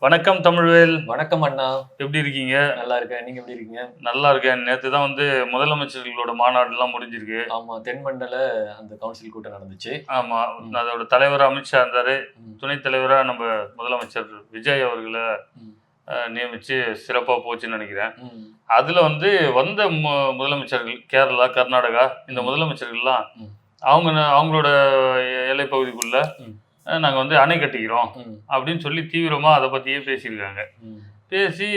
வணக்கம் தமிழ்வேல். வணக்கம் அண்ணா. எப்படி இருக்கீங்க? நல்லா இருக்கேன். நீங்க எப்படி இருக்கீங்க? நல்லா இருக்கேன். நேத்து தான் முதலமைச்சர்களோட மாநாடுலாம் முடிஞ்சிருக்கு. ஆமா, தென்மண்டல அந்த கவுன்சில் கூட்டம் நடந்துச்சு. ஆமா, அதோட தலைவரா அமித்ஷா இருந்தாரு. துணைத் தலைவரா நம்ம முதலமைச்சர் விஜய் அவர்களை நியமிச்சு சிறப்பா போச்சுன்னு நினைக்கிறேன். அதுல வந்த முதலமைச்சர்கள் கேரளா, கர்நாடகா இந்த முதலமைச்சர்கள்லாம் அவங்களோட எல்லை பகுதிக்குள்ள நாங்கள் அணை கட்டிக்கிறோம் அப்படின்னு சொல்லி தீவிரமாக அதை பற்றியே பேசியிருக்காங்க. பேசி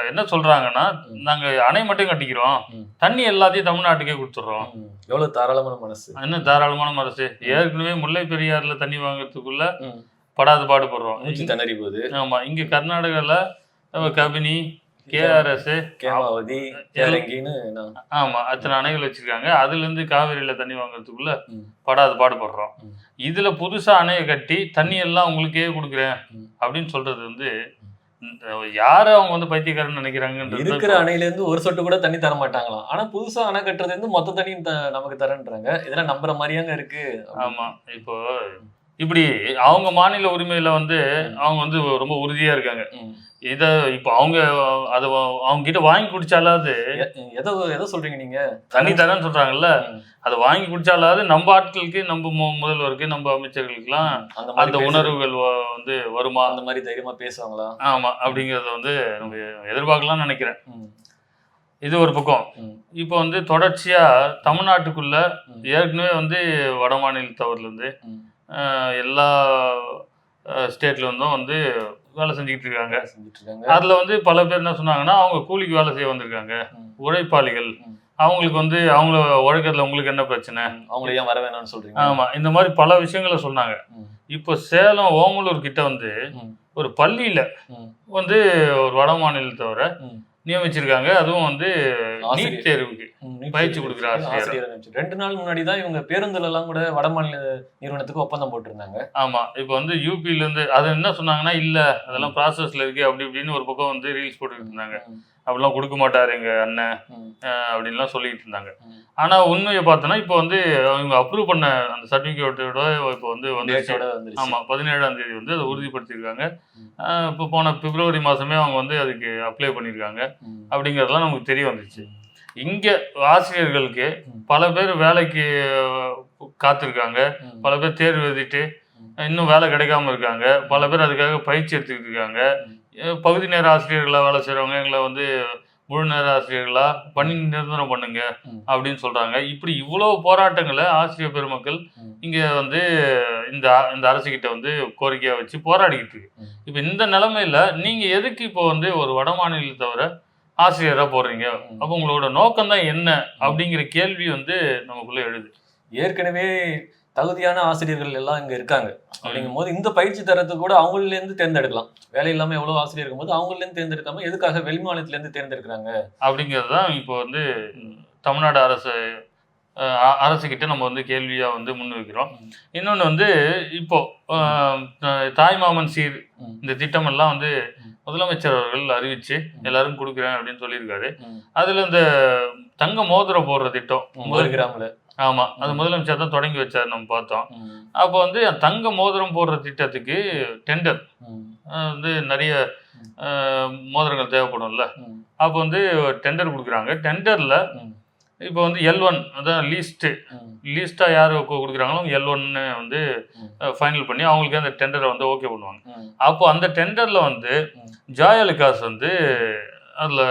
என்ன சொல்கிறாங்கன்னா, நாங்கள் அணை மட்டும் கட்டிக்கிறோம், தண்ணி எல்லாத்தையும் தமிழ்நாட்டுக்கே கொடுத்துட்றோம். எவ்வளோ தாராளமான மனசு! என்ன தாராளமான மனசு! ஏற்கனவே முல்லை பெரியாறில் தண்ணி வாங்குறதுக்குள்ள படாது பாடுபடுறோம். திணறி போகுது. ஆமாம், இங்கே கர்நாடகாவில் கபினி, கேஆர்எஸ், கேமாவதி, ஆமா அத்தனை அணைகள் வச்சிருக்காங்க. அதுல இருந்து காவிரியில தண்ணி வாங்குறதுக்குள்ள படாது பாடுபடுறோம். இதுல புதுசா அணையை கட்டி தண்ணி எல்லாம் உங்களுக்கே கொடுக்குறேன் அப்படின்னு சொல்றது யாரு அவங்க பைத்தியக்காரன்னு நினைக்கிறாங்க. இருக்கிற அணையில இருந்து ஒரு சொட்டு கூட தண்ணி தர மாட்டாங்களாம். ஆனா புதுசா அணை கட்டுறது மொத்த தண்ணி நமக்கு தரேன்றாங்க. இதெல்லாம் நம்புற மாதிரியாங்க இருக்கு. ஆமா, இப்போ இப்படி அவங்க மாநில உரிமையில அவங்க ரொம்ப உறுதியா இருக்காங்க. இத இப்ப அவங்க கிட்ட வாங்கி குடிச்சாலாவது எதை சொல்றீங்க நீங்க? தண்ணி தரேன்னு சொல்றாங்கல்ல, அதை வாங்கி குடிச்சாலாவது நம்ம ஆட்களுக்கு, நம்ம முதல்வருக்கு, நம்ம அமைச்சர்களுக்கு அந்த உணர்வுகள் வருமா, அந்த மாதிரி தைரியமா பேசுவாங்களா? ஆமா, அப்படிங்கறத நம்ம எதிர்பார்க்கலாம்னு நினைக்கிறேன். இது ஒரு பக்கம். இப்போ தொடர்ச்சியா தமிழ்நாட்டுக்குள்ள ஏற்கனவே வட மாநிலத்தவர்ல இருந்து எல்லா ஸ்டேட்ல இருந்தும் வேலை செஞ்சுக்கிட்டு இருக்காங்க. அதுல பல பேர் என்ன சொன்னாங்கன்னா, அவங்க கூலிக்கு வேலை செய்ய வந்திருக்காங்க, உழைப்பாளிகள், அவங்களுக்கு அவங்கள உழைக்கிறதுல உங்களுக்கு என்ன பிரச்சனை, அவங்களை ஏன் வர வேணாம்னு சொல்றீங்க? ஆமா, இந்த மாதிரி பல விஷயங்களை சொன்னாங்க. இப்போ சேலம் ஓமலூர் கிட்ட ஒரு பள்ளியில ஒரு வட மாநிலத்தவரை நியமிச்சிருக்காங்க. அதுவும் நீட் தேர்வுக்கு பயிற்சி கொடுக்குற ஆசிரியர். 2 நாள் முன்னாடி தான் இவங்க பேருந்துல எல்லாம் கூட வடமாநில நிறுவனத்துக்கு ஒப்பந்தம் போட்டிருந்தாங்க. ஆமா, இப்போ யூபில இருந்து அது என்ன சொன்னாங்கன்னா, இல்ல அதெல்லாம் ப்ராசஸ்ல இருக்கு அப்படி இப்படின்னு ஒரு பக்கம் ரீல்ஸ் போட்டுக்கிட்டு இருந்தாங்க. அப்படிலாம் கொடுக்க மாட்டாரு எங்க அண்ணன் அப்படின்லாம் சொல்லிட்டு இருந்தாங்க. ஆனா உண்மையை பார்த்தோன்னா இப்போ அவங்க அப்ரூவ் பண்ண அந்த சர்டிபிகேட்டோட இப்போ வந்துருச்சு. ஆமா, 17ஆம் தேதி அதை உறுதிப்படுத்தியிருக்காங்க. இப்போ போன பிப்ரவரி மாசமே அவங்க அதுக்கு அப்ளை பண்ணியிருக்காங்க அப்படிங்கிறதுலாம் நமக்கு தெரிய வந்துச்சு. இங்க ஆசிரியர்களுக்கு பல பேர் வேலைக்கு காத்திருக்காங்க, பல பேர் தேர்வு எழுதிட்டு இன்னும் வேலை கிடைக்காம இருக்காங்க, பல பேர் அதுக்காக பயிற்சி எடுத்துக்கிட்டு இருக்காங்க. பகுதி நேர ஆசிரியர்களா வேலை செய்யறவங்க எங்களை முழு நேர ஆசிரியர்களா பணி நிரந்தரம் பண்ணுங்க அப்படின்னு சொல்றாங்க. இப்படி இவ்வளவு போராட்டங்களை ஆசிரியர் பெருமக்கள் இங்க இந்த அரசுகிட்ட கோரிக்கையா வச்சு போராடிக்கிட்டு இருக்கு. இப்ப இந்த நிலைமையில நீங்க எதுக்கு இப்போ ஒரு வட மாநிலத்தவரை ஆசிரியரா போடுறீங்க? அப்ப உங்களோட நோக்கம் தான் என்ன அப்படிங்கிற கேள்வி நமக்குள்ள எழுது. ஏற்கனவே தகுதியான ஆசிரியர்கள் எல்லாம் இங்க இருக்காங்க அப்படிங்கும் போது இந்த பயிற்சி தரத்துக்கு கூட அவங்கள இருந்து தேர்ந்தெடுக்கலாம். வேலை இல்லாம எவ்வளவு ஆசிரியர் இருக்கும் போது அவங்கள இருந்து தேர்ந்தெடுக்காம எதுக்காக வெளி மாநிலத்துல இருந்து தேர்ந்தெடுக்கிறாங்க அப்படிங்கறதுதான் இப்போ தமிழ்நாடு அரசுகிட்ட நம்ம கேள்வியா முன் வைக்கிறோம். இன்னொன்னு இப்போ தாய்மாமன் சீர் இந்த திட்டம் எல்லாம் முதலமைச்சர் அவர்கள் அறிவிச்சு எல்லாரும் கொடுக்குறேன் அப்படின்னு சொல்லியிருக்காரு. அதுல இந்த தங்க மோதிரம் போடுற திட்டம் 1 கிராம்ல, ஆமா, அது முதலமைச்சர் தான் தொடங்கி வச்சாரு, நம்ம பார்த்தோம். அப்போ தங்க மோதிரம் போடுற திட்டத்துக்கு டெண்டர் நிறைய மோதிரங்கள் தேவைப்படும்ல. அப்போ டெண்டர் கொடுக்குறாங்க. டெண்டர்ல இப்போ L1 அதான் லீஸ்டா யார் கொடுக்குறாங்களோ L1 ஃபைனல் பண்ணி அவங்களுக்கு அந்த டெண்டரை ஓகே பண்ணுவாங்க. அப்போ அந்த டெண்டர்ல ஜாயலுகாஸ் அதுல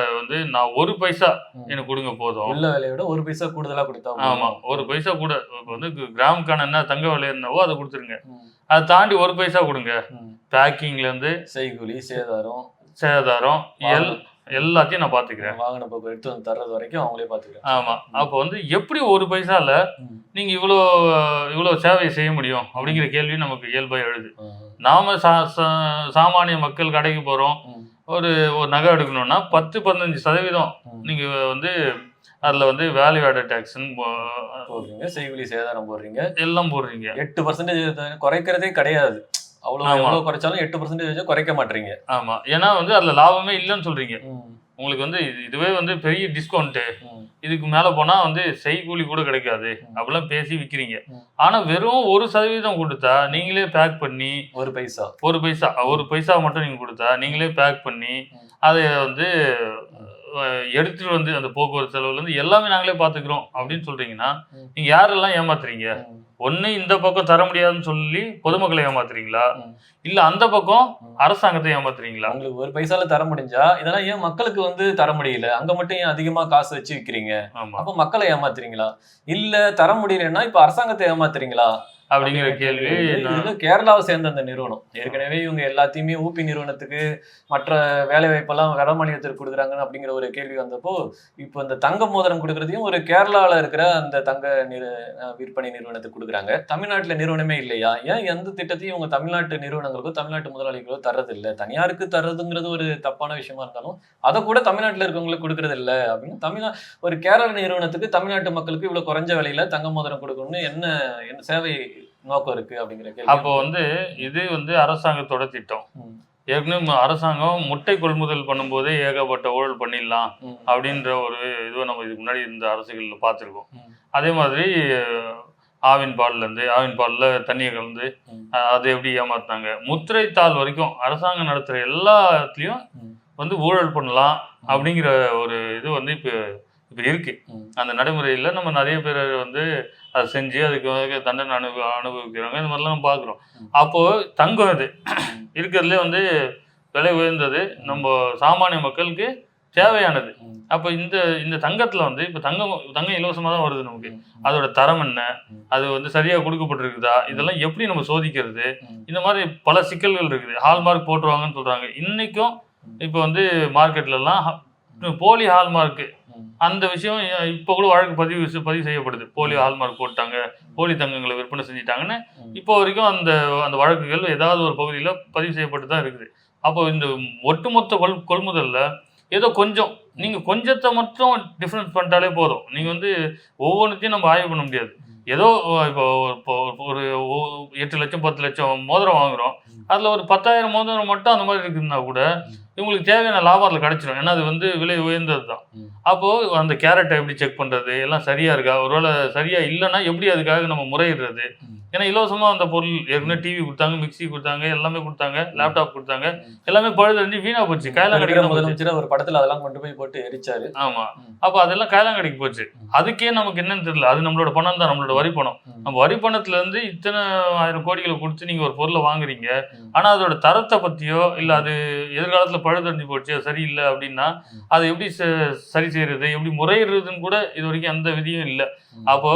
நான் 1 பைசா எனக்கு கொடுங்க போதும், உள்ள விலையை விட 1 பைசா கூடுதலா கொடுத்தா, ஆமா 1 பைசா கூட, இப்போ கிராமுக்கான என்ன தங்க விலை என்னவோ அதை கொடுத்துருங்க, அதை தாண்டி 1 பைசா கொடுங்க. பேக்கிங்ல இருந்து செய்கூலி, சேதாரம் எல்லாத்தையும் நான் பாத்துக்கிறேன், வாகன போக்கு எடுத்து தர்றது வரைக்கும் அவங்களே பாத்துக்கிறேன். ஆமா, அப்போ எப்படி 1 பைசால நீங்க இவ்வளவு சேவையை செய்ய முடியும் அப்படிங்கிற கேள்வி நமக்கு இயல்பா எழுது. நாம சாமானிய மக்கள் கடைக்கு போறோம், ஒரு நகை எடுக்கணும்னா 10-15% நீங்க அதுல வேல்யூ ஆடட் டாக்ஸ் போடுறீங்க, செய்கூலி சேதாரம் போடுறீங்க, எல்லாம் போடுறீங்க. 8% குறைக்கிறதே கிடையாது. அவ்வளவு குறைச்சாலும் 8% குறைக்க மாட்டீங்க. ஆமா, ஏன்னா அதுல லாபமே இல்லைன்னு சொல்றீங்க. உங்களுக்கு இதுவே பெரிய டிஸ்கவுண்ட், இதுக்கு மேல போனா வந்து செய்கூலி கூட கிடைக்காது அப்படிலாம் பேசி விக்கிறீங்க. ம். ஆனா வெறும் 1% கொடுத்தா நீங்களே பேக் பண்ணி ஒரு பைசா. ஒரு பைசா மட்டும் நீங்க கொடுத்தா நீங்களே பேக் பண்ணி அதை வந்து எடுத்துட்டு வந்து அந்த போக்குவரத்து செலவுல இருந்து எல்லாமே நாங்களே பாத்துக்கிறோம் அப்படின்னு சொல்றீங்கன்னா நீங்க யாரெல்லாம் ஏமாத்துறீங்க? ஒண்ணு இந்த பக்கம் தர முடியாதுன்னு சொல்லி பொதுமக்களை ஏமாத்துறீங்களா, இல்ல அந்த பக்கம் அரசாங்கத்தை ஏமாத்துறீங்களா? உங்களுக்கு ஒரு பைசால தர முடிஞ்சா இதெல்லாம் ஏன் மக்களுக்கு வந்து தர முடியல? அங்க மட்டும் ஏன் அதிகமா காசு வச்சு விக்கிறீங்க? ஆமா அப்ப மக்களை ஏமாத்துறீங்களா? இல்ல தர முடியலன்னா இப்ப அரசாங்கத்தை ஏமாத்துறீங்களா அப்படிங்கிற கேள்வி இதுல கேரளாவை சேர்ந்த அந்த நிறுவனம் ஏற்கனவே இவங்க எல்லாத்தையுமே ஊபி நிறுவனத்துக்கு மற்ற வேலை வாய்ப்பெல்லாம் வட மாநிலத்திற்கு கொடுக்குறாங்க அப்படிங்கிற ஒரு கேள்வி வந்தப்போ இப்போ இந்த தங்க மோதிரம் கொடுக்கறதையும் ஒரு கேரளாவில் இருக்கிற அந்த தங்க விற்பனை நிறுவனத்துக்கு கொடுக்குறாங்க. தமிழ்நாட்டுல நிறுவனமே இல்லையா? ஏன் எந்த திட்டத்தையும் இவங்க தமிழ்நாட்டு நிறுவனங்களுக்கோ தமிழ்நாட்டு முதலாளிகளோ தர்றது இல்லை? தனியாருக்கு தர்றதுங்கிறது ஒரு தப்பான விஷயமா இருந்தாலும் அதை கூட தமிழ்நாட்டில் இருக்கவங்களுக்கு கொடுக்கறது இல்லை அப்படின்னு ஒரு கேரள நிறுவனத்துக்கு தமிழ்நாட்டு மக்களுக்கு இவ்வளவு குறைஞ்ச விலையில தங்க மோதிரம் கொடுக்கணும்னு என்ன சேவை நோக்கம் இருக்கு அப்படிங்கிற கேள்வி. அப்போ வந்து இது வந்து அரசாங்கத்தோட திட்டம். ஏற்கனவே அரசாங்கம் முட்டை கொள்முதல் பண்ணும்போதே ஏகப்பட்ட ஊழல் பண்ணிடலாம் அப்படின்ற ஒரு இதுவை நம்ம இதுக்கு முன்னாடி இந்த அரசுகளில் பார்த்துருக்கோம். அதே மாதிரி ஆவின் பாலில் தண்ணியை கலந்து அதை எப்படி ஏமாத்தினாங்க, முத்திரைத்தாள் வரைக்கும் அரசாங்கம் நடத்துகிற எல்லாத்துலேயும் வந்து ஊழல் பண்ணலாம் அப்படிங்கிற ஒரு இது வந்து இப்போ இருக்கு. அந்த நடைமுறையில் நம்ம நிறைய பேர் வந்து அதை செஞ்சு அதுக்கு தண்டனை அனுபவிக்கிறாங்க. இந்த மாதிரிலாம் நம்ம பார்க்குறோம். அப்போது தங்கம் இது இருக்கிறதுலே வந்து விலை உயர்ந்தது, நம்ம சாமானிய மக்களுக்கு தேவையானது. அப்போ இந்த தங்கத்தில் வந்து இப்போ தங்கம் இலவசமாக தான் வருது நமக்கு. அதோட தரம் என்ன, அது வந்து சரியாக கொடுக்கப்பட்டிருக்குதா, இதெல்லாம் எப்படி நம்ம சோதிக்கிறது, இந்த மாதிரி பல சிக்கல்கள் இருக்குது. ஹால்மார்க் போட்டுருவாங்கன்னு சொல்கிறாங்க. இன்றைக்கும் இப்போ வந்து மார்க்கெட்லலாம் போலி ஹால்மார்க்கு அந்த விஷயம் இப்போ கூட வழக்கு பதிவு செய்யப்படுது. போலி ஹால்மார்க் போட்டாங்க, போலி தங்கங்களை விற்பனை செஞ்சுட்டாங்கன்னு இப்போ வரைக்கும் அந்த வழக்குகள் ஏதாவது ஒரு பகுதியில் பதிவு செய்யப்பட்டு தான் இருக்குது. அப்போ இந்த ஒட்டுமொத்த கொள்முதலில் ஏதோ கொஞ்சம் நீங்கள் கொஞ்சத்தை மட்டும் டிஃப்ரென்ஸ் பண்ணிட்டாலே போதும். நீங்கள் வந்து ஒவ்வொன்றுத்தையும் நம்ம ஆய்வு பண்ண முடியாது. ஏதோ இப்போ ஒரு 8 லட்சம் 10 லட்சம் மோதிரம் வாங்குகிறோம், அதில் ஒரு 10,000 மோதிரம் மட்டும் அந்த மாதிரி இருக்குதுன்னா கூட இவங்களுக்கு தேவையான லாபம் அதில் கிடைச்சிடும். ஏன்னா அது வந்து விலை உயர்ந்தது தான். அப்போது அந்த கேரட்டை எப்படி செக் பண்ணுறது, எல்லாம் சரியாக இருக்கா, ஒருவேளை சரியாக இல்லைன்னா எப்படி அதுக்காக நம்ம முறையிடுறது. ஏன்னா இலவசமாக அந்த பொருள் ஏற்கனவே டிவி கொடுத்தாங்க, மிக்சி கொடுத்தாங்க, எல்லாமே கொடுத்தாங்க, லேப்டாப் கொடுத்தாங்க, எல்லாமே பழுதறிஞ்சு வீணாக போச்சு. காயலாங்கடைக்கு முதலமைச்சர் ஒரு படத்தில் அதெல்லாம் கொண்டு போய் போட்டு எரிச்சாரு. ஆமாம், அப்போ அதெல்லாம் காயலாங்கடைக்கு போச்சு. அதுக்கே நமக்கு என்னன்னு தெரியல. அது நம்மளோட பணம் தான், நம்மளோட வரி பணம். நம்ம வரி பணத்துலேருந்து இத்தனை 1000 கோடிகளை கொடுத்து நீங்கள் ஒரு பொருளை வாங்குறீங்க. ஆனால் அதோட தரத்தை பற்றியோ இல்லை அது எதிர்காலத்தில் பழுதறிஞ்சு போச்சு, அது சரியில்லை அப்படின்னா அதை எப்படி சரி செய்யறது, எப்படி முறையிடுறதுன்னு கூட இது வரைக்கும் எந்த விதியும் இல்லை. அப்போ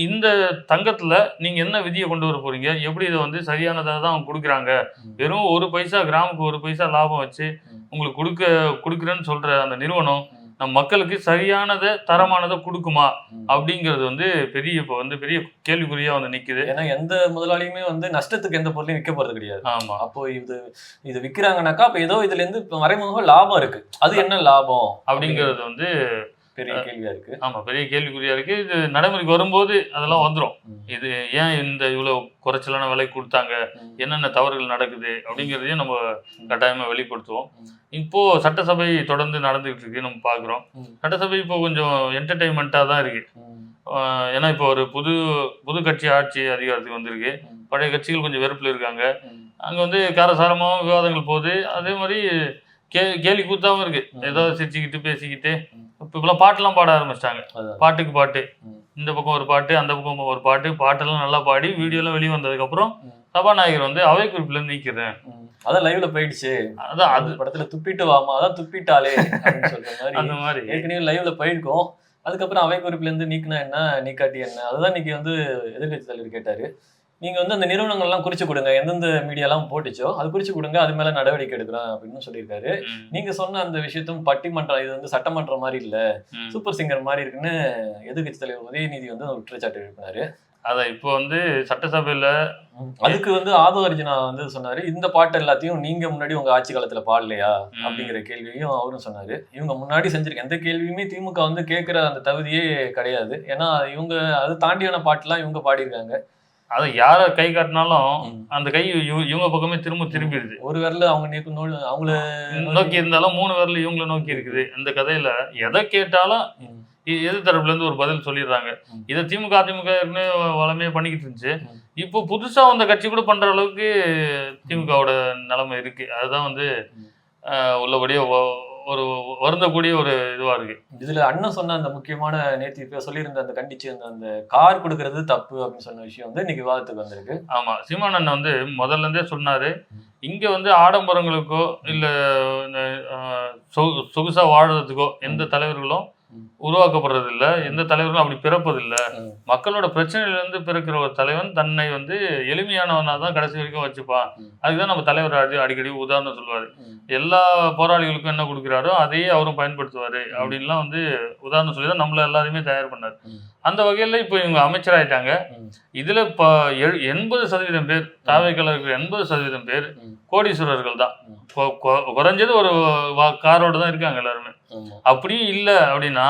இந்த தங்கத்துல நீங்க என்ன விதியை கொண்டு வர போறீங்க, எப்படி இதை வந்து சரியானதாக தான் அவங்க கொடுக்குறாங்க, வெறும் 1 பைசா கிராமுக்கு 1 பைசா லாபம் வச்சு உங்களுக்கு கொடுக்குறேன்னு சொல்ற அந்த நிறுவனம் நம்ம மக்களுக்கு சரியானதை தரமானதை கொடுக்குமா அப்படிங்கிறது வந்து பெரிய கேள்விக்குறியா வந்து நிக்குது. ஏன்னா எந்த முதலாளியுமே வந்து நஷ்டத்துக்கு எந்த பொருளையும் விற்க போறது கிடையாது. ஆமா, அப்போ இது விற்கிறாங்கனாக்கா அப்ப ஏதோ இதுல இருந்து மறைமுக லாபம் இருக்கு. அது என்ன லாபம் அப்படிங்கிறது வந்து பெரிய கேள்வியா இருக்கு. ஆமா, பெரிய கேள்விக்குறியா இருக்கு. இது நடைமுறைக்கு வரும்போது அதெல்லாம் வந்துடும். இது ஏன் இவ்வளவு குறைச்சலான விலை கொடுத்தாங்க, என்னென்ன தவறுகள் நடக்குது அப்படிங்கிறதையும் நம்ம கட்டாயமா வெளிப்படுத்துவோம். இப்போ சட்டசபை தொடர்ந்து நடந்துகிட்டு இருக்கு, நம்ம பாக்குறோம். சட்டசபை இப்போ கொஞ்சம் என்டர்டைன்மெண்டா தான் இருக்கு. ஏன்னா இப்போ ஒரு புது கட்சி ஆட்சி அதிகாரத்துக்கு வந்திருக்கு. பழைய கட்சிகள் கொஞ்சம் வெறுப்புல இருக்காங்க. அங்க வந்து காரசாரமாகவும் விவாதங்கள் போகுது. அதே மாதிரி கேலி கூத்தாவும் இருக்கு. ஏதாவது சிரிச்சுக்கிட்டு பேசிக்கிட்டு இப்பெல்லாம் பாட்டெல்லாம் பாட ஆரம்பிச்சிட்டாங்க. பாட்டுக்கு பாட்டு, இந்த பக்கம் ஒரு பாட்டு, அந்த பக்கம் ஒரு பாட்டு, பாட்டெல்லாம் நல்லா பாடி வீடியோலாம் வெளியே வந்ததுக்கு அப்புறம் சபாநாயகர் வந்து அவை குறிப்புல இருந்து நீக்கிறேன். அதான் லைவ்ல போயிடுச்சு. அதான் அது படத்துல துப்பிட்டு வாமா, அதான் துப்பிட்டாலே அப்படின்னு சொல்ற மாதிரி அந்த மாதிரி ஏற்கனவே லைவ்ல போயிருக்கோம். அதுக்கப்புறம் அவை குறிப்புல இருந்து நீக்கினா என்ன, நீக்காட்டி என்ன, அதுதான் இன்னைக்கு வந்து எதிர்கட்சி தலைவர் கேட்டாரு. நீங்க வந்து அந்த நிறுவனங்கள்லாம் குறிச்சு கொடுங்க, எந்தெந்த மீடியாலாம் போட்டுச்சோ அது குறிச்சு கொடுங்க, அது மேல நடவடிக்கை எடுக்கிறோம் அப்படின்னு சொல்லியிருக்காரு. நீங்க சொன்ன அந்த விஷயத்தும் பட்டிமன்றம், இது வந்து சட்டமன்றம் மாதிரி இல்ல, சூப்பர் சிங்கர் மாதிரி இருக்குன்னு எதிர்கட்சி தலைவர் உதயநிதி வந்து குற்றச்சாட்டு எழுப்பினாரு. அதான் இப்போ வந்து சட்டசபையில அதுக்கு வந்து ஆதவ அர்ஜுனா வந்து சொன்னாரு, இந்த பாட்டு எல்லாத்தையும் நீங்க முன்னாடி உங்க ஆட்சி காலத்துல பாடலையா அப்படிங்கிற கேள்வியும் அவரும் சொன்னாரு. இவங்க முன்னாடி செஞ்சிருக்க எந்த கேள்வியுமே திமுக வந்து கேட்கிற அந்த தகுதியே கிடையாது. ஏன்னா இவங்க அது தாண்டியான பாட்டுலாம் இவங்க பாடியிருக்காங்க. அதை யார கை காட்டினாலும் அந்த கை இவங்க பக்கமே திரும்பிடுது. ஒரு விரல அவங்கள நோக்கி இருந்தாலும் 3 விரல் இவங்கள நோக்கி இருக்குது. இந்த கதையில எதை கேட்டாலும் எதிர் தரப்புல இருந்து ஒரு பதில் சொல்லிடுறாங்க. இதை திமுக அதிமுக ஏற்கனவே வளமையா பண்ணிக்கிட்டு இருந்துச்சு. இப்போ புதுசா வந்த கட்சி கூட பண்ற அளவுக்கு திமுகவோட நிலைமை இருக்கு. அதுதான் வந்து உள்ளபடியே ஒரு வருந்தக்கூடிய ஒரு இதுவா இருக்கு. இதுல அண்ணன் சொன்ன அந்த முக்கியமான நேற்று இப்ப சொல்லியிருந்த அந்த கண்டிச்சு அந்த கார் கொடுக்கறது தப்பு அப்படின்னு சொன்ன விஷயம் வந்து இன்னைக்கு விவாதத்துக்கு வந்திருக்கு. ஆமா, சீமான் அண்ணன் வந்து முதல்ல இருந்தே சொன்னாரு, இங்க வந்து ஆடம்பரங்களுக்கோ இல்ல சொகுசா வாழ்றதுக்கோ எந்த தலைவர்களும் உருவாக்கப்படுறது இல்ல, எந்த தலைவர்களும் அப்படி பிறப்பதில்ல. மக்களோட பிரச்சனையில இருந்து பிறக்கிற ஒரு தலைவன் தன்னை வந்து எளிமையானவனா தான் கடைசி வரைக்கும் வச்சுப்பான். அதுதான் நம்ம தலைவர் அடிக்கடி உதாரணம் சொல்லுவாரு. எல்லா போராளிகளுக்கும் என்ன கொடுக்குறாரோ அதையே அவரும் பயன்படுத்துவாரு அப்படின்லாம் வந்து உதாரணம் சொல்லி தான் நம்மள எல்லாரையுமே தயார் பண்ணாரு. அந்த வகையில இப்போ இவங்க அமைச்சராயிட்டாங்க. இதுல 80% பேர் தாவேக்கால இருக்கிற 80% பேர் கோடீஸ்வரர்கள் தான். குறைஞ்சது ஒரு காரோட தான் இருக்காங்க எல்லாருமே. அப்படியும் இல்ல அப்படின்னா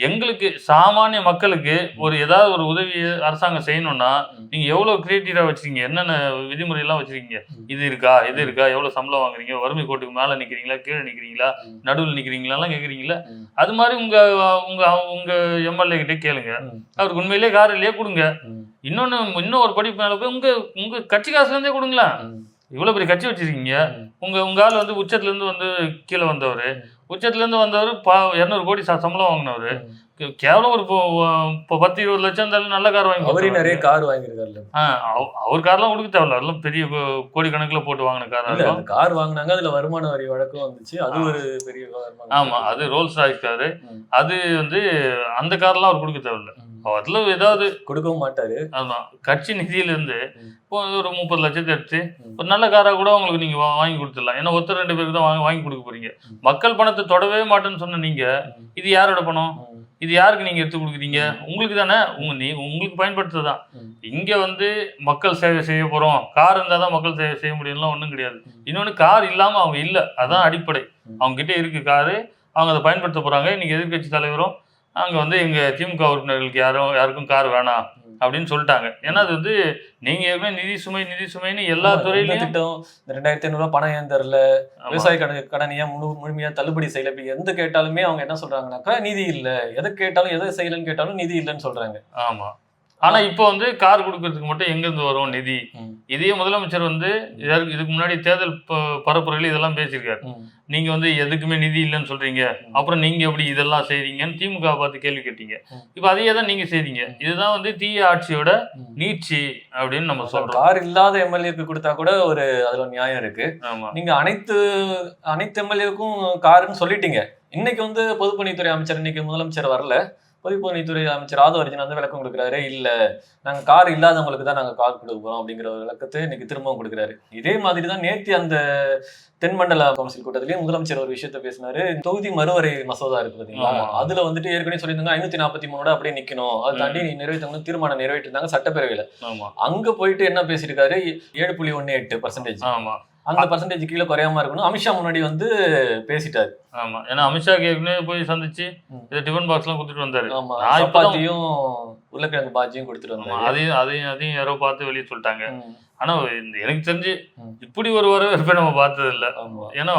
எங்களுக்கு சாமானிய மக்களுக்கு ஒரு ஏதாவது ஒரு உதவி அரசாங்கம் செய்யணும்னா நீங்க எவ்வளவு கிரியேட்டிவா வச்சிருக்கீங்க, என்னென்ன விதிமுறை எல்லாம் வச்சிருக்கீங்க, இது இருக்கா எவ்வளவு சம்பளம் வாங்குறீங்க, வறுமை கோட்டுக்கு மேல நிக்கிறீங்களா கீழே நிக்கிறீங்களா நடுவில் நிக்கிறீங்களா எல்லாம் கேக்குறீங்களா. அது மாதிரி உங்க உங்க உங்க எம்எல்ஏ கிட்டே கேளுங்க, அவருக்கு உண்மையிலேயே கார் இல்லையே கொடுங்க. இன்னும் ஒரு படிப்பு மேல போய் உங்க கட்சி காசுல இருந்தே கொடுங்களா. இவ்வளவு பெரிய கட்சி வச்சிருக்கீங்க. உங்க ஆள் வந்து உச்சத்துல இருந்து வந்து கீழே வந்தவர், உச்சத்துல இருந்து வந்தவர் 200 கோடி சம்பளம் வாங்கினவர். கேவலம் ஒரு 10-20 லட்சம் இருந்தாலும் நல்ல கார் வாங்கி அவரே நிறைய கார் வாங்கியிருக்காரு. அவர் கார்லாம் கொடுக்க தேவையில்ல, அதெல்லாம் பெரிய கோடி கணக்குல போட்டு வாங்கின கார். கார் வாங்கினாங்க, அதுல வருமான வரி வழக்கம் வந்துச்சு, அது ஒரு பெரிய. ஆமா, அது ரோல்ஸ் ராய்ஸ் காரு. அது வந்து அந்த கார்லாம் அவர் கொடுக்க தேவையில்ல, அதுல ஏதாவது கொடுக்கவும் மாட்டாரு. ஆமா, கட்சி நிதியில இருந்து ஒரு 30 லட்சத்தை எடுத்து ஒரு நல்ல காரா கூட உங்களுக்கு நீங்க வாங்கி கொடுத்துடலாம். ஏன்னா 1-2 பேருக்கு தான் வாங்கி கொடுக்க போறீங்க. மக்கள் பணத்தை தொடவே மாட்டேன்னு சொன்ன நீங்க இது யாரோட பணம், இது யாருக்கு நீங்க எடுத்து கொடுக்குறீங்க, உங்களுக்கு தானே, உங்களுக்கு பயன்படுத்துதான். இங்க வந்து மக்கள் சேவை செய்ய போறோம், கார் இருந்தாதான் மக்கள் சேவை செய்ய முடியும்லாம் ஒண்ணும் கிடையாது. இன்னொன்னு கார் இல்லாம அவங்க இல்ல, அதான் அடிப்படை. அவங்க கிட்ட இருக்கு காரு, அவங்க அதை பயன்படுத்த போறாங்க. இன்னைக்கு எதிர்கட்சி தலைவரும் அங்க வந்து எங்க திமுக உறுப்பினர்களுக்கு யாருக்கும் கார் வேணாம் அப்படின்னு சொல்லிட்டாங்க. ஏன்னா அது வந்து நீங்க ஏற்கனவே நிதி சுமைன்னு எல்லா துறையிலும் திட்டம் 2500 பணம் ஏன் தரல, விவசாய கடன் ஏன் முழுமையா தள்ளுபடி செய்யல, இப்படி எந்த கேட்டாலுமே அவங்க என்ன சொல்றாங்கன்னாக்கா நிதி இல்ல, எதை கேட்டாலும் எதை செய்யலன்னு கேட்டாலும் நிதி இல்லைன்னு சொல்றாங்க. ஆமா, ஆனா இப்போ வந்து கார் கொடுக்கறதுக்கு மட்டும் எங்க இருந்து வரும் நிதி? இதையே முதலமைச்சர் வந்து இதுக்கு முன்னாடி தேர்தல் பரப்புரையில இதெல்லாம் பேசியிருக்காரு. நீங்க வந்து எதுக்குமே நிதி இல்லைன்னு சொல்றீங்க, அப்புறம் நீங்க எப்படி இதெல்லாம் செய்றீங்கன்னு திமுக பார்த்து கேள்வி கேட்டீங்க. இப்ப அதையே தான் நீங்க செய்றீங்க. இதுதான் வந்து தீய ஆட்சியோட நீட்சி அப்படின்னு நம்ம சொல்றோம். கார் இல்லாத எம்எல்ஏக்கு கொடுத்தா கூட ஒரு அதுல நியாயம் இருக்கு. ஆமா, நீங்க அனைத்து எம்எல்ஏக்கும் காருன்னு சொல்லிட்டீங்க. இன்னைக்கு வந்து பொதுப்பணித்துறை அமைச்சர், இன்னைக்கு முதலமைச்சர் வரல, பொதுப்பணித்துறை அமைச்சர் ஆதவர்ஜன் வந்து விளக்கம் கொடுக்குறாரு. இல்ல, நாங்க கார் இல்லாதவங்களுக்கு தான் நாங்க கார் கொடுக்க போறோம் அப்படிங்கிற ஒரு விளக்கத்தை இன்னைக்கு திரும்பவும் கொடுக்குறாரு. இதே மாதிரி தான் நேற்று அந்த தென்மண்டல கவுன்சில் கூட்டத்திலேயே முதலமைச்சர் ஒரு விஷயத்த பேசினாரு. தொகுதி மறுவரை மசோதா இருக்கு பாத்தீங்களா, அதுல வந்துட்டு ஏற்கனவே சொல்லியிருந்தாங்க 543 அப்படியே நிக்கணும், அதை தாண்டி நிறைவேற்றணும் தீர்மானம் நிறைவேற்றிருந்தாங்க சட்டப்பேரவையில. அங்க போயிட்டு என்ன பேசியிருக்காரு, 7.18%. அந்த பர்சன்டேஜ் கீழே குறையாம இருக்கணும் அமித்ஷா முன்னாடி வந்து பேசிட்டாரு. ஆமா, ஏன்னா அமித்ஷா ஏற்கனவே போய் சந்திச்சு டிஃபன் பாக்ஸ் எல்லாம் கொடுத்துட்டு வந்தாரு. சப்பாத்தியும் உருளைக்கிழங்கு பாஜியும் கொடுத்துட்டு வந்தாரு. அதையும் யாரோ பார்த்து வெளியே சொல்லிட்டாங்க. ஆனா எனக்கு தெரிஞ்சு இப்படி ஒரு வரவேற்பை நம்ம பார்த்தது இல்லை. ஏன்னா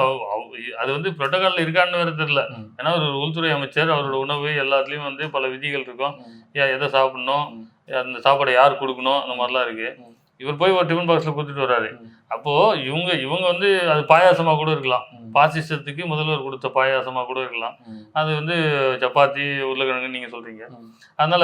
அது வந்து புரோட்டோகால்ல இருக்கான்னு வேற தெரியல. ஏன்னா ஒரு உள்துறை அமைச்சர், அவரோட உணவு எல்லாத்துலயும் வந்து பல விதிகள் இருக்கும். எதை சாப்பிடணும், அந்த சாப்பாடை யார் கொடுக்கணும், அந்த மாதிரிலாம் இருக்கு. இவர் போய் ஒரு டிஃபன் பாக்ஸ்ல கொடுத்துட்டு வர்றாரு. அப்போ இவங்க வந்து அது பாயாசமா கூட இருக்கலாம், பாசிசத்துக்கு முதல்வர் கொடுத்த பாயாசமா கூட இருக்கலாம். அது வந்து சப்பாத்தி உருளைக்கிழங்கு நீங்க சொல்றீங்க. அதனால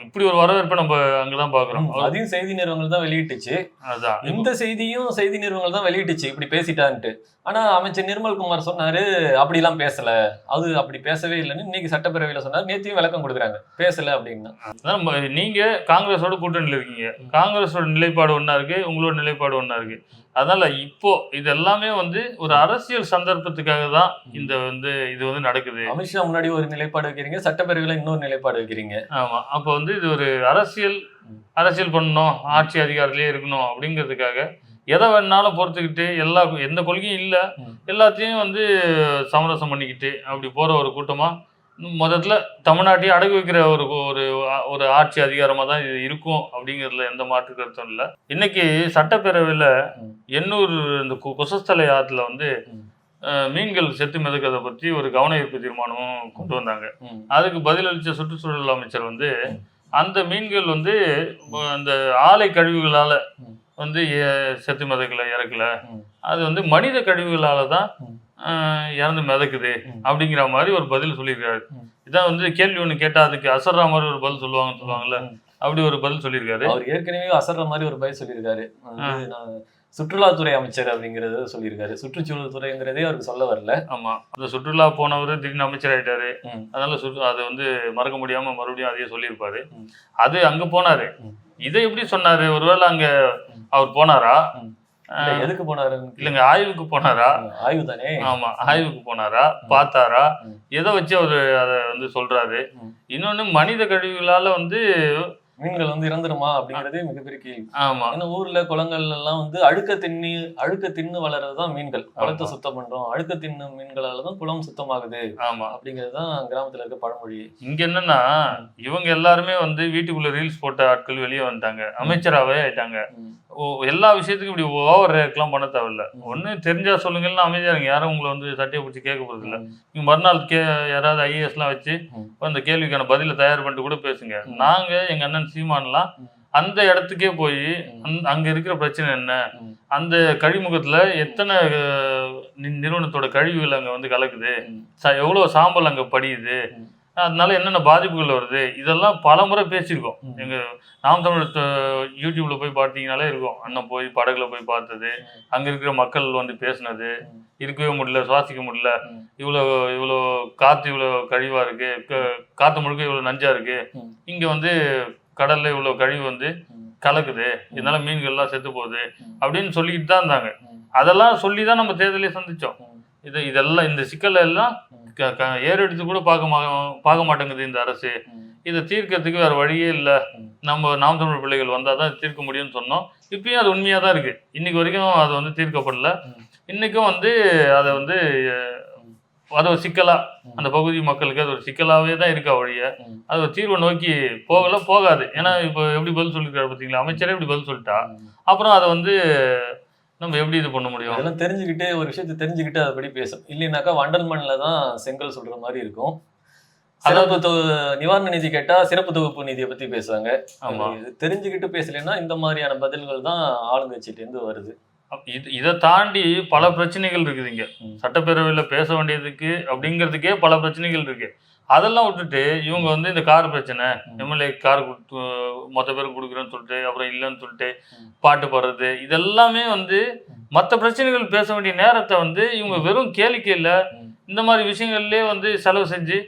இப்படி ஒரு வரவேற்பை நம்ம அங்கதான் பாக்குறோம். அதையும் செய்தி நிறுவனங்கள் தான் வெளியிட்டுச்சு. அதான் இந்த செய்தியும் செய்தி நிறுவனங்கள் தான் வெளியிட்டுச்சு இப்படி பேசிட்டான்ட்டு. ஆனா அமைச்சர் நிர்மல்குமார் சொன்னாரு அப்படி எல்லாம் பேசல, அது அப்படி பேசவே இல்லைன்னு இன்னைக்கு சட்டப்பேரவையில சொன்னாரு. நேற்றையும் விளக்கம் கொடுக்குறாங்க பேசல அப்படின்னா. நீங்க காங்கிரஸோட கூட்டணியில இருக்கீங்க, காங்கிரஸோட நிலைப்பாடு ஒண்ணா இருக்கு, உங்களோட நிலைப்பாடு ஒண்ணா இருக்கு. அதனால இப்போ இது எல்லாமே வந்து ஒரு அரசியல் சந்தர்ப்பத்துக்காக தான் இது வந்து நடக்குது. அமித்ஷா முன்னாடி ஒரு நிலைப்பாடு வைக்கிறீங்க, சட்டப்பேரவையில இன்னொரு நிலைப்பாடு வைக்கிறீங்க. ஆமா, அப்போ வந்து இது ஒரு அரசியல் பண்ணணும், ஆட்சி அதிகாரத்திலே இருக்கணும் அப்படிங்கிறதுக்காக எதை வேணாலும் பொறுத்துக்கிட்டு எந்த கொள்கையும் இல்லை, எல்லாத்தையும் வந்து சமரசம் பண்ணிக்கிட்டு அப்படி போற ஒரு கூட்டமா முதல்ல தமிழ்நாட்டையே அடகு வைக்கிற ஒரு ஆட்சி அதிகாரமா தான் இது இருக்கும் அப்படிங்கிறதுல எந்த மாற்று கருத்தும் இல்லை. இன்னைக்கு சட்டப்பேரவையில 800 இந்த கொசஸ்தலை ஆத்துல வந்து மீன்கள் செத்து மிதக்கிறத பற்றி ஒரு கவன ஈர்ப்பு தீர்மானமும் கொண்டு வந்தாங்க. அதுக்கு பதிலளித்த சுற்றுச்சூழல் அமைச்சர் வந்து அந்த மீன்கள் வந்து அந்த ஆலை கழிவுகளால வந்து செத்து மிதக்கல இறக்கல, அது வந்து மனித கழிவுகளால தான் இறந்து மிதக்குது அப்படிங்கிற மாதிரி ஒரு பதில் சொல்லியிருக்காரு. இதான் வந்து கேள்வி ஒண்ணு கேட்டா அதுக்கு அசர்ற மாதிரி ஒரு பதில் சொல்லுவாங்கல்ல, அப்படி ஒரு பதில் சொல்லியிருக்காரு. அவர் ஏற்கனவே அசர்ற மாதிரி ஒரு பதில் சொல்லியிருக்காரு. சுற்றுலாத்துறை அமைச்சர் அப்படிங்கறத சொல்லியிருக்காரு. சுற்றுச்சூழல் துறைங்கிறதே அவருக்கு சொல்ல வரல. ஆமா, அந்த சுற்றுலா போனவர் திடீர்னு அமைச்சர் ஆயிட்டாரு. அதனால அதை வந்து மறக்க முடியாம மறுபடியும் அதையே சொல்லியிருப்பாரு. அது அங்க போனாரு. இதை எப்படி சொன்னாரு? ஒருவேளை அங்க அவர் போனாரா? எதுக்கு போனாரு? இல்லங்க, ஆய்வுக்கு போனாரா? ஆய்வு தானே. ஆமா, ஆய்வுக்கு போனாரா, பார்த்தாரா, எதை வச்சு அவரு அதை வந்து சொல்றாரு? இன்னொன்னு, மனித கழிவுகளால வந்து மீன்கள் வந்து இறந்துருமா அப்படிங்கறதே மிகப்பெரிய கேள்வி. ஆமா, ஏன்னா ஊர்ல குளங்கள்ல எல்லாம் வந்து அழுக்க தின்னு வளர்றதுதான் மீன்கள். குளத்தை சுத்தம் பண்றோம், அழுக்க தின்னு மீன்களாலதான் குளம் சுத்தமாகுது. ஆமா, அப்படிங்கறதுதான் கிராமத்துல இருக்க பழமொழி. இங்க என்னன்னா, இவங்க எல்லாருமே வந்து வீட்டுக்குள்ள ரீல்ஸ் போட்ட ஆட்கள் வெளியே வந்துட்டாங்க, அமைச்சராகவே ஆயிட்டாங்க. எல்லா விஷயத்துக்கும் இப்படி ஓவர் ரியாக்ட்லாம் பண்ண தேவையில்ல. ஒண்ணு தெரிஞ்சா சொல்லுங்கன்னு அமைதியா இருங்க. யாரும் உங்களை வந்து சட்டையை பிடிச்சி கேட்க போறது இல்லை. நீங்க மறுநாள் யாராவது ஐஏஎஸ் எல்லாம் வச்சு அந்த கேள்விக்கான பதில தயார் பண்ணிட்டு கூட பேசுங்க. நாங்க எங்க அண்ணன் சீமான்லாம் அந்த இடத்துக்கே போய் அங்க இருக்கிற பிரச்சனை என்ன, அந்த கழிமுகத்துல எத்தனை நிறுவனத்தோட கழிவுகள் அங்க வந்து கலக்குது, எவ்வளவு சாம்பல் அங்க படியுது, அதனால என்னென்ன பாதிப்புகள் வருது, இதெல்லாம் பல முறை பேசியிருக்கோம். எங்க நாம் தமிழ் யூடியூப்ல போய் பார்த்தீங்கனாலே இருக்கும். அண்ணன் போய் படகுல போய் பார்த்தது, அங்க இருக்கிற மக்கள் வந்து பேசினது, இருக்கவே முடியல, சுவாசிக்க முடியல, இவ்வளோ காற்று இவ்வளோ கழிவா இருக்கு, காற்று முழுக்க இவ்வளோ நஞ்சா இருக்கு, இங்க வந்து கடல்ல இவ்வளோ கழிவு வந்து கலக்குது, இதனால மீன்கள்லாம் செத்து போகுது அப்படின்னு சொல்லிக்கிட்டு தான் இருந்தாங்க. அதெல்லாம் சொல்லி தான் நம்ம தேர்தலே சந்திச்சோம். இதெல்லாம் இந்த சிக்கல் எல்லாம் ஏறெடுத்து கூட பார்க்க மாட்டேங்குது இந்த அரசு. இதை தீர்க்கறதுக்கு வேற வழியே இல்லை, நம்ம நாம் தமிழ் பிள்ளைகள் வந்தால் தான் தீர்க்க முடியும்னு சொன்னோம். இப்பயும் அது உண்மையாக தான் இருக்கு. இன்னைக்கு வரைக்கும் அது வந்து தீர்க்கப்படல. இன்னைக்கும் வந்து அதை வந்து அது ஒரு சிக்கலா, அந்த பகுதி மக்களுக்கு அது ஒரு சிக்கலாவே தான் இருக்கா ஒழிய அது ஒரு தீர்வை நோக்கி போகாது. ஏன்னா இப்போ எப்படி பதில் சொல்லிருக்காரு பார்த்தீங்களா, அமைச்சரே இப்படி பதில் சொல்லிட்டா அப்புறம் அதை வந்து நம்ம எப்படி இது பண்ண முடியும்? அதெல்லாம் தெரிஞ்சுக்கிட்டு ஒரு விஷயத்தை தெரிஞ்சுக்கிட்டு அதைப்படி பேசும். இல்லைனாக்கா வண்டல் மண்ணில் தான் செங்கல் சொல்ற மாதிரி இருக்கும். சிறப்பு நிவாரண நிதி கேட்டா சிறப்பு தொகுப்பு நிதியை பத்தி பேசுவாங்க. தெரிஞ்சுக்கிட்டு பேசலைன்னா இந்த மாதிரியான பதில்கள் தான் ஆளுங்கட்சிட்டு இருந்து வருது. இதை தாண்டி பல பிரச்சனைகள் இருக்குது இங்க. சட்டப்பேரவையில பேச வேண்டியதுக்கு அப்படிங்கிறதுக்கே பல பிரச்சனைகள் இருக்கு. அதெல்லாம் விட்டுட்டு இவங்க வந்து இந்த கார் பிரச்சனை, எம்எல்ஏ கார் மொத்த பேருக்கு கொடுக்குறேன்னு சொல்லிட்டு அப்புறம் இல்லைன்னு சொல்லிட்டு பாட்டு பாடுறது, இதெல்லாமே வந்து மற்ற பிரச்சனைகள் பேச வேண்டிய நேரத்தை வந்து இவங்க வெறும் கேளிக்கையில் இந்த மாதிரி விஷயங்கள்லேயே வந்து செலவு செஞ்சு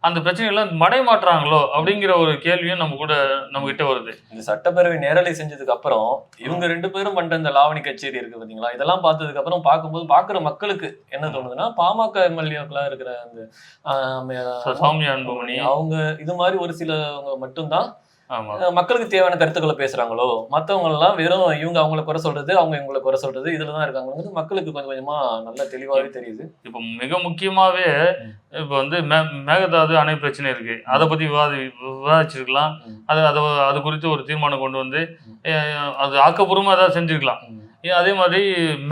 அந்த பிரச்சனைகள்லாம் மடை மாற்றுறாங்களோ அப்படிங்கிற ஒரு கேள்வியும் நம்ம கிட்ட வருது. இந்த சட்டப்பேரவை நேரலை செஞ்சதுக்கு அப்புறம் இவங்க 2 பேரும் பண்ற இந்த லாவணி கச்சேரி இருக்கு பாத்தீங்களா, இதெல்லாம் பார்த்ததுக்கு அப்புறம் பார்க்கும்போது பாக்குற மக்களுக்கு என்ன தோணுதுன்னா, பாமக எம்எல்ஏக்களா இருக்கிற அந்த சௌமியா அன்புமணி அவங்க இது மாதிரி ஒரு சிலவங்க மட்டும்தான் மக்களுக்கு தேவையான கருத்துக்களை பேசுறாங்களோ, மற்றவங்க எல்லாம் வெறும் இவங்க அவங்களை குறை சொல்றது, அவங்க இவங்களை குறை சொல்றது, இதுலதான் இருக்காங்க. மக்களுக்கு கொஞ்சம் கொஞ்சமா நல்லா தெளிவாவே தெரியுது. இப்ப மிக முக்கியமாவே இப்ப வந்து மேகதாது அணை பிரச்சனை இருக்கு, அதை பத்தி விவாதிச்சிருக்கலாம். அது குறித்து ஒரு தீர்மானம் கொண்டு வந்து அது ஆக்கப்பூர்வமா ஏதாவது செஞ்சிருக்கலாம். அதே மாதிரி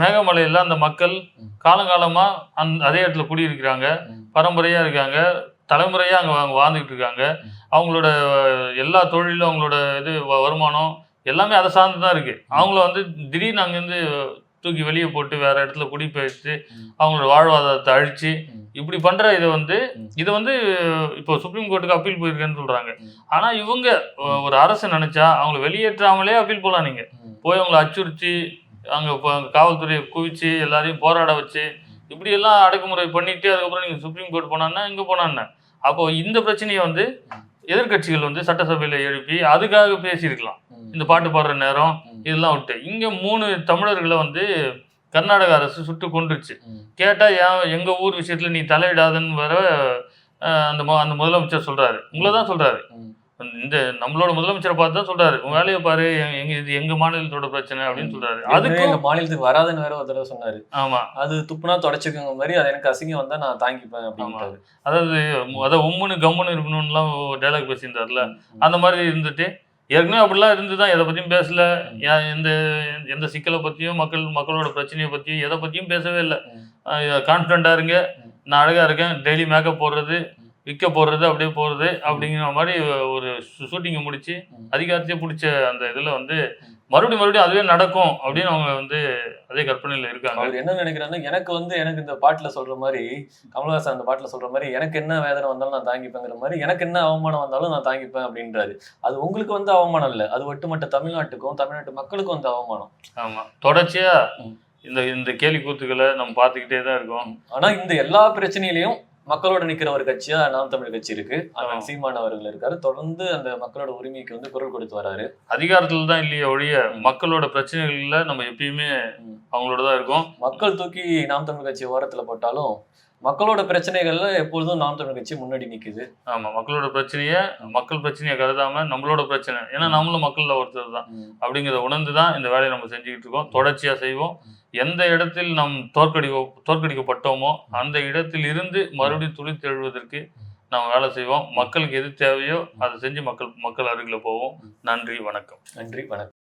மேகமலையில அந்த மக்கள் காலங்காலமா அதே இடத்துல குடியிருக்கிறாங்க, பரம்பரையா இருக்காங்க, தலைமுறையா அங்க வாழ்ந்துகிட்டு இருக்காங்க. அவங்களோட எல்லா தொழிலும் அவங்களோட வருமானம் எல்லாமே அதை சார்ந்துதான் இருக்கு. அவங்கள வந்து திடீர்னு அங்கேருந்து தூக்கி வெளியே போட்டு வேற இடத்துல குடிபெயர்த்து அவங்களோட வாழ்வாதாரத்தை அழிச்சு இப்படி பண்ற இதை வந்து இப்போ சுப்ரீம் கோர்ட்டுக்கு அப்பீல் போயிருக்கேன்னு சொல்றாங்க. ஆனா இவங்க ஒரு அரசு நினைச்சா அவங்களை வெளியேற்றாமலே அப்பீல் போலாம். நீங்க போய் அவங்களை அச்சுறுத்தி அங்க காவல்துறையை குவிச்சு எல்லாரையும் போராட வச்சு இப்படி எல்லாம் அடக்குமுறை பண்ணிட்டு அதுக்கப்புறம் நீங்க சுப்ரீம் கோர்ட் போனான்னா இங்க போனான்னு அப்போ இந்த பிரச்சனையை வந்து எதிர்கட்சிகள் வந்து சட்டசபையில எழுப்பி அதுக்காக பேசியிருக்கலாம். இந்த பாட்டு பாடுற நேரம் இதெல்லாம் விட்டு இங்க 3 தமிழர்களை வந்து கர்நாடக அரசு சுட்டு கொண்டுருச்சு. கேட்டா எங்க ஊர் விஷயத்துல நீ தலையிடாதன்னு வர அந்த முதலமைச்சர் சொல்றாரு. உங்களதான் சொல்றாரு, இந்த நம்மளோட முதலமைச்சரை பார்த்து தான் சொல்றாரு, உங்க வேலையை பாரு, இது எங்க மாநிலத்தோட பிரச்சனை அப்படின்னு சொல்றாரு. அதுக்கு எங்க மாநிலத்துக்கு வராதுன்னு வேற ஒரு தடவை சொன்னாரு. ஆமா, அது துப்புனா தொடச்சுக்கோங்க மாதிரி, அது எனக்கு அசிங்கம் வந்தா நான் தாங்கிப்பேன் அப்படின்னு. அதாவது உம்முன்னு கம்முன்னு இருக்கணும்லாம் டைலாக் பேசியிருந்தாருல, அந்த மாதிரி இருந்துட்டு ஏற்கனவே அப்படிலாம் இருந்துதான் எதை பற்றியும் பேசல. எந்த எந்த சிக்கலை பற்றியும் மக்களோட பிரச்சனையை பற்றியும் எதை பற்றியும் பேசவே இல்லை. கான்ஃபிடண்ட்டாக இருங்க, நான் அழகாக இருக்கேன், டெய்லி மேக்கப் போடுறது, விற்க போடுறது, அப்படியே போகிறது அப்படிங்கிற மாதிரி ஒரு ஷூட்டிங்கை முடித்து அதிகாரத்தையே பிடிச்ச அந்த இதில் வந்து மறுபடியும் அதுவே நடக்கும் அப்படின்னு அவங்க வந்து அதே கற்பனையில் இருக்காங்க. அவர் என்ன நினைக்கிறாங்கன்னா, எனக்கு இந்த பாட்டுல சொல்ற மாதிரி, கமலஹாசன் அந்த பாட்டுல சொல்ற மாதிரி, எனக்கு என்ன வேதனை வந்தாலும் நான் தாங்கிப்பேங்கிற மாதிரி, எனக்கு என்ன அவமானம் வந்தாலும் நான் தாங்கிப்பேன் அப்படின்றாரு. அது உங்களுக்கு வந்து அவமானம் இல்லை, அது ஒட்டுமொத்த தமிழ்நாட்டுக்கும் தமிழ்நாட்டு மக்களுக்கும் வந்து அவமானம். ஆமா, தொடர்ச்சியா இந்த கேலி கூத்துக்களை நம்ம பார்த்துக்கிட்டே தான் இருக்கோம். ஆனா இந்த எல்லா பிரச்சனையிலையும் மக்களோட நிக்கிற ஒரு கட்சியா நாம் தமிழ் கட்சி இருக்கு. அண்ணன் சீமான் அவர்கள் இருக்காரு, தொடர்ந்து அந்த மக்களோட உரிமைக்கு வந்து குரல் கொடுத்து வராரு. அதிகாரத்துல தான் இல்லையே ஒழிய மக்களோட பிரச்சனைகள்ல நம்ம எப்பயுமே அவங்களோட தான் இருக்கோம். மக்கள் தூக்கி நாம் தமிழ் கட்சி ஓரத்துல போட்டாலும் மக்களோட பிரச்சனைகள்ல எப்பொழுதும் நாம் தமிழ் கட்சி முன்னாடி நிக்குது. ஆமா, மக்களோட மக்கள் பிரச்சனையை கருதாம நம்மளோட பிரச்சனை, ஏன்னா நம்மளும் மக்கள்ல ஒருத்தர் தான் அப்படிங்கிறத உணர்ந்துதான் இந்த வேலையை நம்ம செஞ்சுக்கிட்டு இருக்கோம். தொடர்ச்சியா செய்வோம். எந்த இடத்தில் நாம் தோற்கடிக்கப்பட்டோமோ அந்த இடத்தில் இருந்து மறுபடியும் துளித்து எழுவதற்கு நாம் வேலை செய்வோம். மக்களுக்கு எது தேவையோ அதை செஞ்சு மக்கள் அருகில் போவோம். நன்றி, வணக்கம். நன்றி, வணக்கம்.